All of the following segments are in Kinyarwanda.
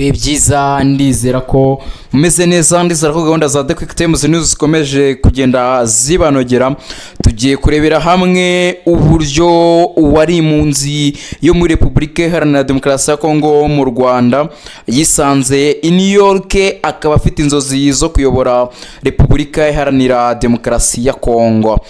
ibihe byiza ndizera ko mumeze neza, ndizera ko gahunda za QuickTimes news zikomeje kugenda zibanogera. Tugiye kurebera hamwe uburyo wari impunzi yo muri Repubulika Iharanira Demokarasi ya Congo mu Rwanda yisanze i New York, akaba afite inzozi zo kuyobora Repubulika Iharanira Demokarasi ya Congo.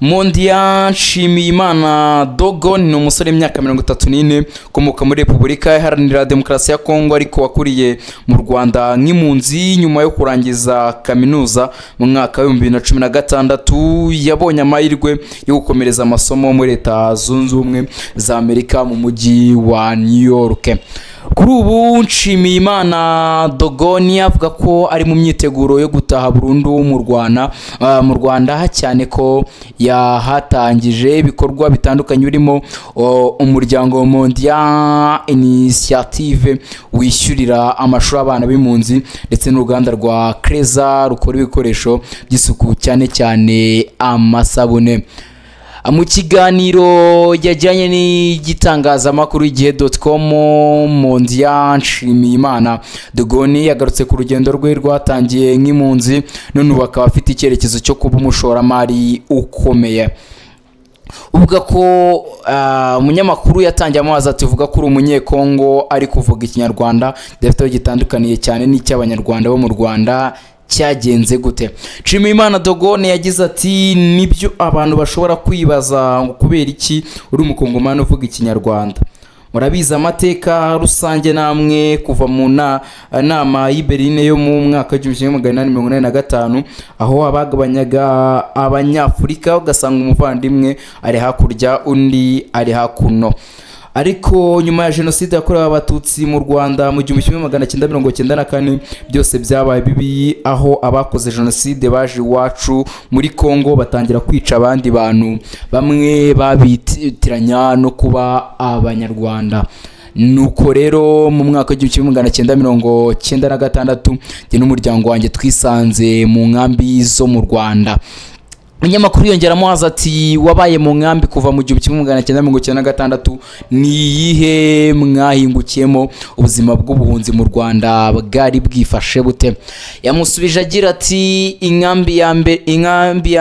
Mondia Nshimiyimana Dogo ni umusore w'imyaka 34 ukomoka muri Repubulika Iharanira Demokarasi ya Congo, ariko wakuriye mu Rwanda nk'impunzi nyuma yo kurangiza kaminuza mu mwaka wa 2016. Yabonye amahirwe yo gukomereza amasomo muri Leta Zunze Ubumwe za Amerika mu mujyi wa New York. Kuri ubu Nshimiyimana Dogoni avuga ko ari mu myiteguro yo gutaha burundu mu Rwanda cyane ko yahatangije ibikorwa bitandukanye birimo umuryango Mondia Initiative wishyurira amashuri abana b'impunzi ndetse n'uruganda rwa Kreza rukora ibikoresho by'isuku cyane cyane amasabune. Mu kiganiro yajyanye n'igitangazamakuru igihe.com, Mondia Nshimiyimana Dogoni yagarutse ku rugendo rwe rwatangiye nk'impunzi none ubu akaba afite icyerekezo cyo kuba umushoramari ukomeye. Uvuga ko umunyamakuru yatangiye amazi ati uvuga ko uri umunyekongo ari kuvuga ikinyarwanda dafite gitandukaniye cyane n'icy'abanyarwanda bo mu Rwanda cyagenze gute? Nshimiyimana Dogoni yagize ati nibyo abantu bashobora kwibaza kubera iki uri umukongomani uvuga ikinyarwanda. Murabiza amateka rusange namwe kuva mu nama y'Iberlin yo mu mwaka wa 1885 aho abagabanyaga abanyafurika ugasanga umuvandimwe ari hakurya undi ari hakuno. Ariko nyuma ya jenoside yakorewe abatutsi mu Rwanda mu 1994 byose byabaye bibi, aho abakoze jenoside baje iwacu muri Congo batangira kwica abandi bantu bamwe babitiranya no kuba abanyarwanda. Nuko rero mu mwaka wa 1996 njye n'umuryango wanjye twisanze mu nkambi zo mu Rwanda. Umunyamakuru yongeramo ati wabaye mu nkambi kuva mu 1996, ni yihe mwahingukiyemo ubuzima bw'ubuhunzi mu Rwanda bwari bwifashe bute? Yamusubije agira ati inkambi ya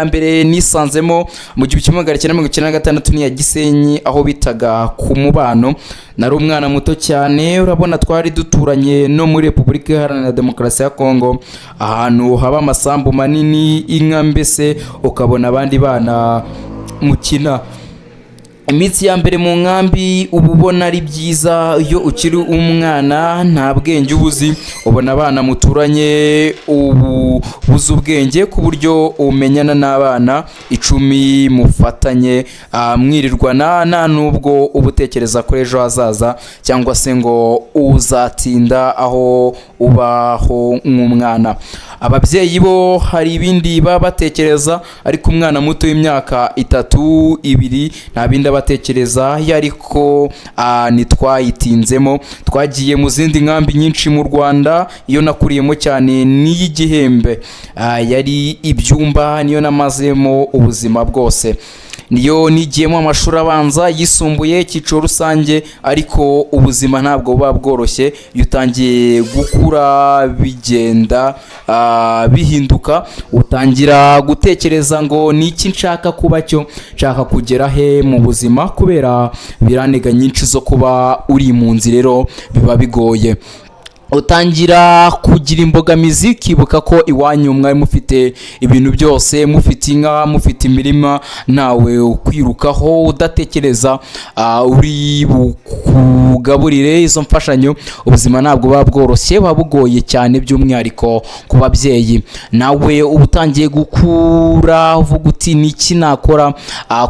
mbere nisanzemo mu 1996 ni ya Gisenyi aho bitaga ku Mubano. Nari umwana muto cyane, urabona twari duturanye no muri Repubulika Iharanira Demokarasi ya Congo ahantu haba amasambu manini inka, mbese ukabona abandi bana mukina. Imitsi ya mbere mu nkambi ubona ari byiza iyo ukiri umwana nta bwenge ubuzi, ubona abana muturanye ubuze ubwenge ku buryo umenyana n'abana 10 mufatanye mwirirwana nta nubwo ubutekereza kuri ejo hazaza cyangwa se ngo uzatinda aho ubaho nk'umwana. Ababyeyi bo hari ibindi babatekereza, ariko umwana muto w'imyaka 3-2 nta bindi batekereza. Yariko nitwayitinzemo, twagiye mu zindi nkambi nyinshi mu Rwanda. Iyo nakuriyemo cyane n'iy'Igihembe yari ibyumba, niyo namazemo ubuzima bwose. Niyo nigiyemo amashuri abanza, yisumbuye, icyiciro rusange, ariko ubuzima ntabwo buba bworoshye. Iyo utangiye gukura bigenda bihinduka, utangira gutekereza ngo niki nshaka kuba cyo, nshaka kugera he mu buzima, kubera biranega nyinshi zo kuba uri impunzi rero biba bigoye. Utangira kugira imbogamizi, kibuka ko iwanyu mwari mufite ibintu byose, mufite inka, mufite imirima, nawe ukwirukaho udatekereza uri bukugaburire izo mfashanyo. Ubuzima ntabwo buba bworoshye, buba bugoye cyane, by'umwihariko ku babyeyi. Nawe ubutangiye gukura uvuga uti niki nakora,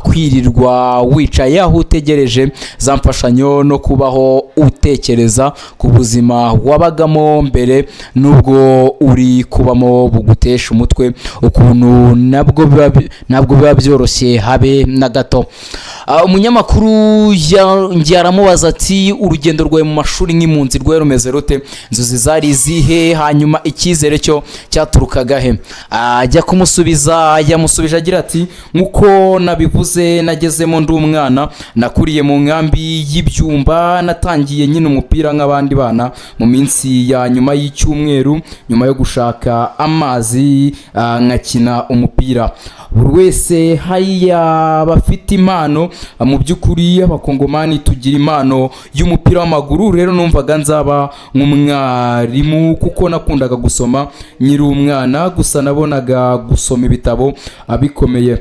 kwirirwa wicaye aho utegereje za mfashanyo no kubaho utekereza ku buzima wabagamo mbere nubwo uri kubamo bugutesha umutwe, ukuntu nabwo biba byoroshye habe na gato. Umunyamakuru yaramubaza ati urugendo rwawe mu mashuri nk'impunzi rwawe rumeze rute, inzozi zari izihe, hanyuma icyizere cyo cyaturukaga he? Ajya kumusubiza, yamusubije agira ati nkuko nabivuze nagezemo ndi umwana umwana, nakuriye mu nkambi y'ibyumba, natangiye nyine umupira nk'abandi bana mu minsi ya nyuma y'icyumweru, nyuma yo gushaka amazi nkakina umupira. Buri wese hariya bafite impano, mu by'ukuri abakongomani tugira impano y'umupira w'amaguru. Rero numvaga nzaba nk'umwarimu kuko nakundaga gusoma nyiri umwana, gusa nabonaga gusoma ibitabo bikomeye.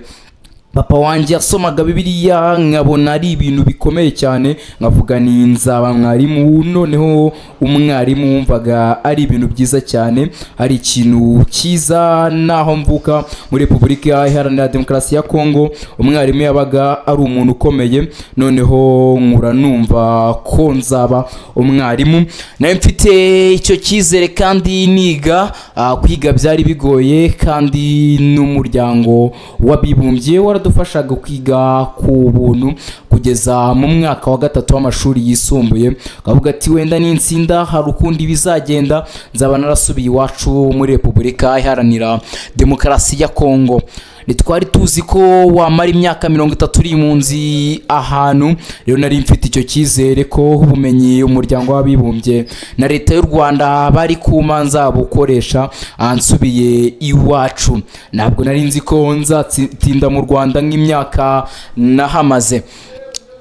Papa wanjye yasomaga Bibiliya nkabona ari ibintu bikomeye cyane, nkavuga ni nzaba mwarimu. Noneho umwarimu wumvaga ari ibintu byiza cyane, ari ikintu cyiza. Naho mvuka muri Repubulika Iharanira Demokarasi ya Congo, umwarimu yabaga ari umuntu ukomeye. Noneho nkura numva ko nzaba umwarimu, nawe mfite icyo cyizere kandi niga. Kwiga byari bigoye kandi n'umuryango w'abibumbye waradufashaga kwiga ku buntu kugeza mu mwaka wa 3 w'amashuri yisumbuye. Kavuga ati wenda n'insinda hari ukundi bizagenda, nzaba narasubiye iwacu muri Repubulika Iharanira Demokarasi ya Congo. Nitwari tuzi ko wamara imyaka 30 uri impunzi ahantu. Rero nari mfite icyo cyizere ko ubumenyi umuryango w'abibumbye na leta y'u Rwanda bari kumanza bukoresha ansubiye iwacu. Ntabwo nari nzi ko nzatinda mu Rwanda nk'imyaka nahamaze.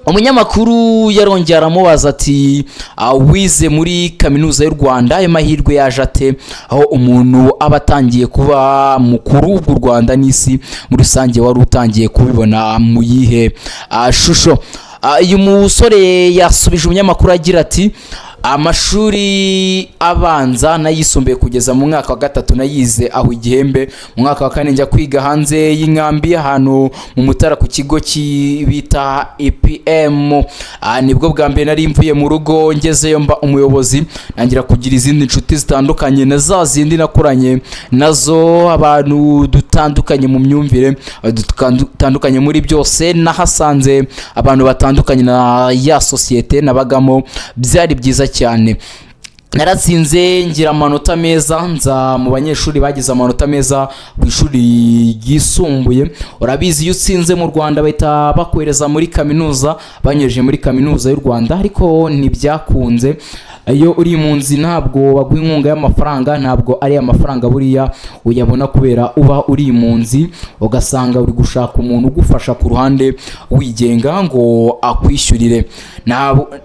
Umunyamakuru yarongera aramubaza ati wize muri kaminuza y'u Rwanda, ayo mahirwe yaje ate aho umuntu aba atangiye kuba mukuru w'u Rwanda n'isi muri rusange? Wari utangiye kubibona mu yihe shusho? Uyu musore yasubije umunyamakuru agira ati amashuri abanza nayisumbuye kugeza mu mwaka wa 3 nayize aho Igihembe. Mu mwaka wa 4 njya kwiga hanze y'inkambi ahantu mu Mutara ku kigo bita EPM. Nibwo bwa mbere nari mvuye mu rugo, ngezeyo mba umuyobozi, nangira kugira izindi nshuti zitandukanye na za zindi nakoranye nazo, abantu dutandukanye mu myumvire, dutandukanye muri byose. Nahasanze abantu batandukanye na ya societe nabagamo, byari byiza cyane. Naratsinze ngira amanota meza, nza mu banyeshuri bagize amanota meza ku ishuri ryisumbuye. Urabizi iyo utsinze mu Rwanda bahita bakwereza muri kaminuza, banyereje muri kaminuza y'u Rwanda, ariko ntibyakunze. Iyo uri impunzi ntabwo baguha inkunga y'amafaranga, ntabwo ari amafaranga buriya uyabona kubera uba uri impunzi, ugasanga uri gushaka umuntu ugufasha ku ruhande wigenga ngo akwishyurire.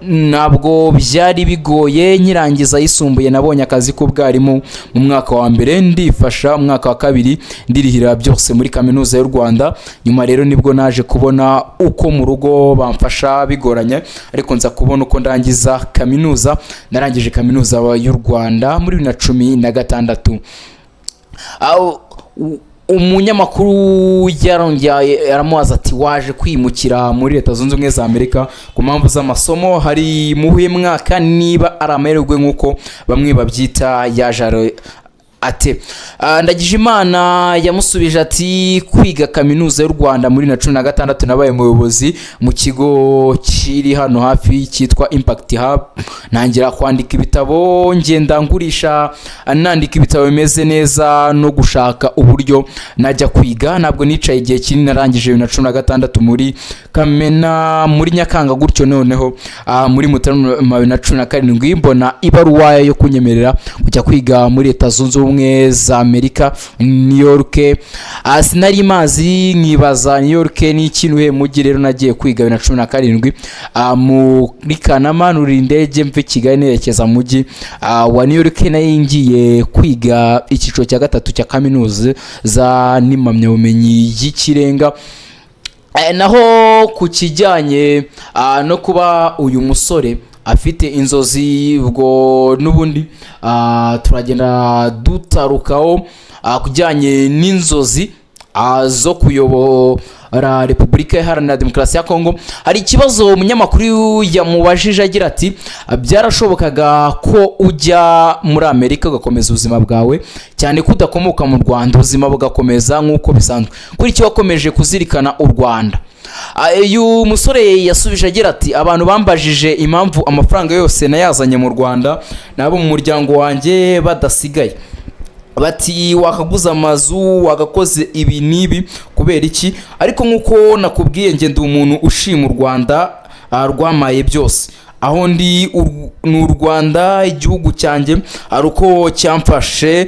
Ntabwo byari bigoye. Nyirangiza yisumbuye nabonye akazi k'ubwarimu mu mwaka wa mbere, ndifasha mwaka wa 2 ndirihira byose muri kaminuza y'u Rwanda. Nyuma rero nibwo naje kubona uko mu rugo bamfasha bigoranye, ariko nza kubona uko ndangiza kaminuza. Narangije kaminuza y'u Rwanda muri 2016. Umunyamakuru yarongeye aramubaza ati waje kwimukira muri Leta Zunze Ubumwe za Amerika ku mpamvu z'amasomo, hari muhuye mwaka niba ari amahirwe nk'uko bamwe babyita yaje ate? Ndagije Imana yamusubije ati kwiga kaminuza y'u Rwanda muri 2016 nabaye umuyobozi mu kigo kiri hano hafi cyitwa Impact Hub. Ntangira kwandika ibitabo, ngenda ngurisha nandika ibitabo bimeze neza no gushaka uburyo najya kwiga. Ntabwo nicaye igihe kinini, narangije 2016 muri Kamena, muri Nyakanga gutyo. Noneho muri Mutarama 2017 mbona ibaruwa yo kunyemerera kujya kwiga muri Leta Zunze Ubumwe za Amerika, New York. Sinari mazi nkibaza New York ni ikintu he mugi. Rero nagiye kwiga 2017 muri Kanama, nuri indege mve Kigali nerekeza mugi wa New York. Nayingiye kwiga icyiciro cya 3 cya kaminuza za n'impamyabumenyi y'ikirenga. Naho ku kijyanye no kuba uyu musore afite inzozi, ubwo nubundi turagenda dutarukaho kujyanye n'inzozi zo kuyobora Repubulika Iharanira Demokarasi ya Congo. Hari ikibazo umunyamakuru yamubajije agira ati byarashobokaga ko ujya muri Amerika ugakomeza ubuzima bwawe, cyane ko udakomoka mu Rwanda, ubuzima bugakomeza nk'uko bisanzwe, kuri cyo wakomeje kuzirikana u Rwanda? Uyu musore yasubije agira ati abantu bambajije impamvu amafaranga yose nayazanye mu Rwanda nabo mu muryango wanjye badasigaye. bati wakaguza amazu wagakoze ibi nibi kubera iki. Ariko nkuko nakubwiye nge ndi umuntu ushima u Rwanda rwamaye byose. Aho ndi n'u Rwanda igihugu cyanjye aruko cyamfashe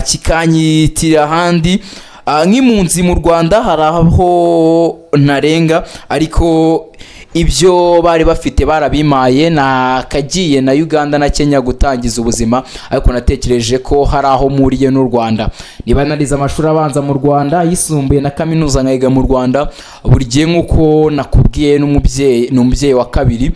kikanyitira handi nk'impunzi mu Rwanda hari aho ntarenga, ariko ibyo bari bafite barabimaye. Nakagiye na Uganda na Kenya gutangiza ubuzima, ariko natekereje ko hari aho muriye n'u Rwanda. Niba narize amashuri abanza mu Rwanda, yisumbuye na kaminuza nkayiga mu Rwanda, buri gihe nkuko nakubwiye n'umubyeyi wa kabiri,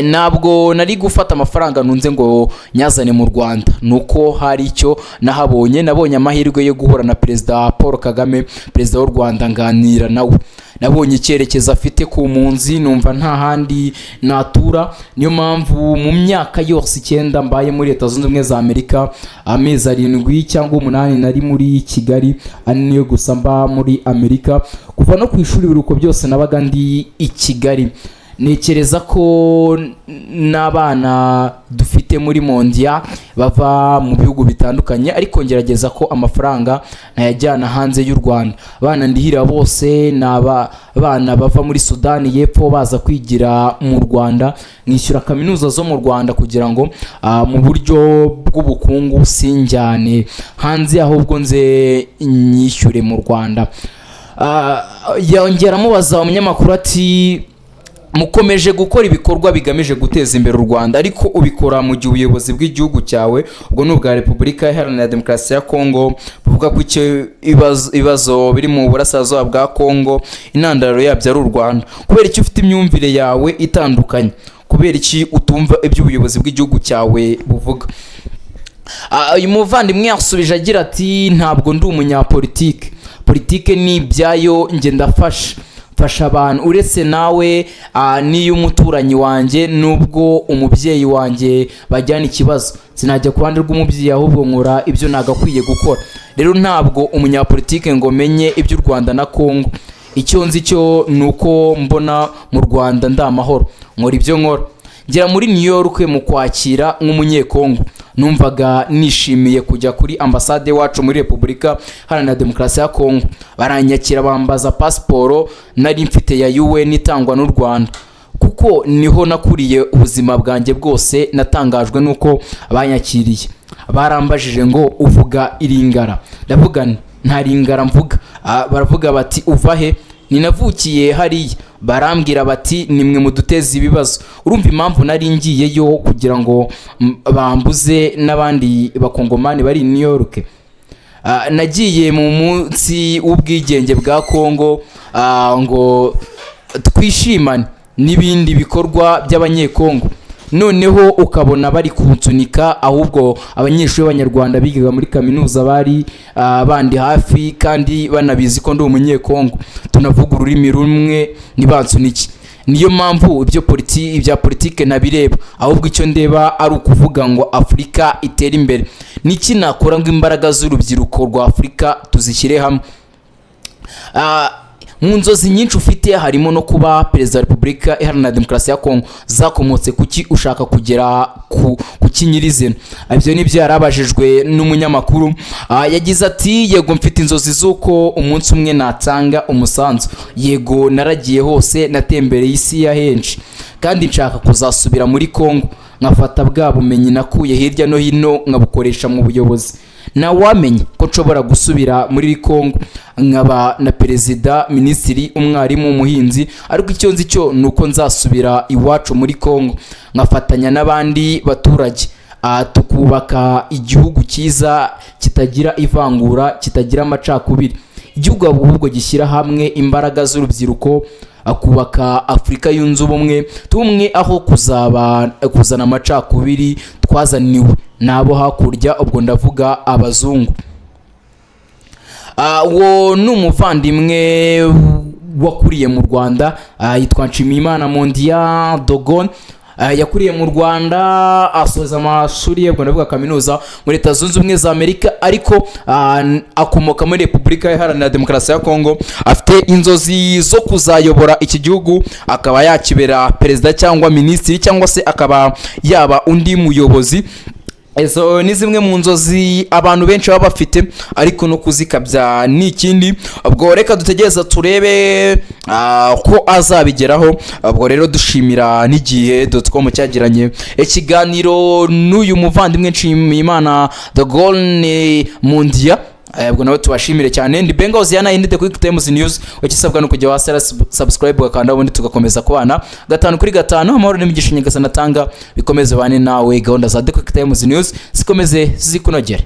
ntabwo nari gufata amafaranga nunze ngo nyazane mu Rwanda. Nuko hari icyo nabonye amahirwe yo guhura na Perezida Paul Kagame, Perezida w'u Rwanda, nganira nawe. Nabonye icyerekezo afite ku mpunzi, numva nta handi natura. Niyo mpamvu mu myaka yose 9 mbaye muri Leta Zunze Ubumwe za Amerika, amezi 7 cyangwa 8 nari muri Kigali, niyo gusa mba muri Amerika. Kuva no ku ishuri biruko byose nabaga ndi i Kigali. Nekereza ko n'abana dufite muri Mondia bava mu bihugu bitandukanye, ariko ngerageza ko amafaranga nayajyana hanze y'u Rwanda. Abana ndihira bose n'abana bava muri Sudani y'Epfo baza kwigira mu Rwanda, nishyura kaminuza zo mu Rwanda kugira ngo mu buryo bw'ubukungu sinjyane hanze, ahubwo nze nyishyure mu Rwanda. Yongera mubaza umunyamakuru ati mukomeje gukora ibikorwa bigamije guteza imbere u Rwanda, ariko ubikora mu gihe ubuyobozi bw'igihugu cyawe ubwo n'ubwa Repubulika Iharanira Demokarasi ya Congo buvuga ko icyo ibibazo biri mu burasirazuba bwa Congo intandaro yabyo ari u Rwanda. Kubera iki ufite imyumvire yawe itandukanye? Kubera iki utumva ibyo ubuyobozi bw'igihugu cyawe buvuga? Uyu muvandimwe yasubije agira ati ntabwo ndi umunyapolitike, politike ni ibyayo, nge ndafasha abantu uretse nawe niyo umuturanyi wanjye nubwo umubyeyi wanjye bajyana ikibazo, sinajya ku ruhande rw'umubyeyi ahubwo nkora ibyo nagakwiye gukora. Rero ntabwo umunyapolitike ngo menye iby'u Rwanda na Congo. Icyo nzi cyo nuko mbona mu Rwanda ndamahoro, nkora ibyo nkora. Ngera muri New York mu kwakira nk'umunyekongo, numvaga nishimiye kujya kuri ambasade wacu muri Repubulika Iharanira Demokarasi ya Congo. Baranyakira bambaza pasiporo nari mfite ya UN itangwa n'u Rwanda, kuko niho nakuriye ubuzima bwanjye bwose. Natangajwe nuko abanyakiriye barambajije ngo uvuga iringara, ndavuga nta ringara mvuga. Baravuga bati uva he? Ninavukiye hariya. Barambwira bati nimwe muduteza ibibazo. Urumva impamvu nari ngiyeyo kugira ngo bambuze n'abandi bakongomani bari New York. Nagiye mu munsi w'ubwigenge bwa Congo ngo twishimane n'ibindi bikorwa by'abanyekongo, noneho ukabona bari kunsunika, ahubwo abanyeshuri b'Abanyarwanda bigaga muri kaminuza bari bandi hafi kandi banabizi ko ndi umunyekongo, tunavuga ururimi rumwe nibansuniki. Niyo mpamvu ibya politike nabireba, ahubwo icyo ndeba ari ukuvuga ngo Afurika itera imbere. Niki nakora ngo imbaraga z'urubyiruko rwa Afurika tuzishyire hamwe? Mu nzozi nyinshi ufite harimo no kuba Perezida wa Repubulika Iharanira Demokarasi ya Congo. Zakomotse kuki ushaka kugera ku kinyirizina? Ibyo ni byarabajijwe n'umunyamakuru. Yagize ati yego mfite inzozi z'uko umunsi umwe natanga umusanzu. Yego naragiye hose, natembereye isi ya henshi, kandi nshaka kuzasubira muri Congo nkafata bwa bumenyi nakuye hirya no hino nkabukoresha mu buyobozi. Na wamenye ko nshobora gusubira muri Congo nkaba na perezida, minisitiri, umwarimu, umuhinzi, ariko icyo nzi cyo nuko nzasubira iwacu muri Congo nkafatanya n'abandi baturage tukubaka igihugu cyiza kitagira ivangura, kitagira amacakubiri, igihugu ahubwo gishyira hamwe imbaraga z'urubyiruko akubaka Afurika yunze ubumwe, tumwe aho kuzana amacakubiri twazaniwe nabo hakurya, ubwo ndavuga abazungu. Uwo n'umuvandimwe wakuriye mu Rwanda, yitwa Nshimiyimana Mondia Dogon. Yakuriye mu Rwanda, asoza amashuri ye, ubwo ndavuga kaminuza muri Leta Zunze Ubumwe za Amerika, ariko akomoka muri Repubulika Iharanira Demokarasi ya Congo. Afite inzozi zo kuzayobora iki gihugu, akaba yakibera perezida cyangwa minisitiri, cyangwa se akaba yaba undi muyobozi. Ezo ni zimwe mu nzozi abantu benshi baba bafite, ariko no kuzikabya ni ikindi. Ubwo reka dutegereza turebe ko azabigeraho. Ubwo rero dushimira n'igihe.com cyagiranye ikiganiro n'uyu muvandimwe Nshimiyimana the Golden Mundia. Ubwo nawe tubashimire cyane. Ndi Benga Oziana indi the QuickTimes news. Ukisabwa no kujya wasera subscribe wakanda ubundi tugakomeza kubana 5 kuri 5. Amahoro n'imigisha nyagasana atanga bikomeze bane nawe. Gahunda za the QuickTimes news zikomeze zikunogere.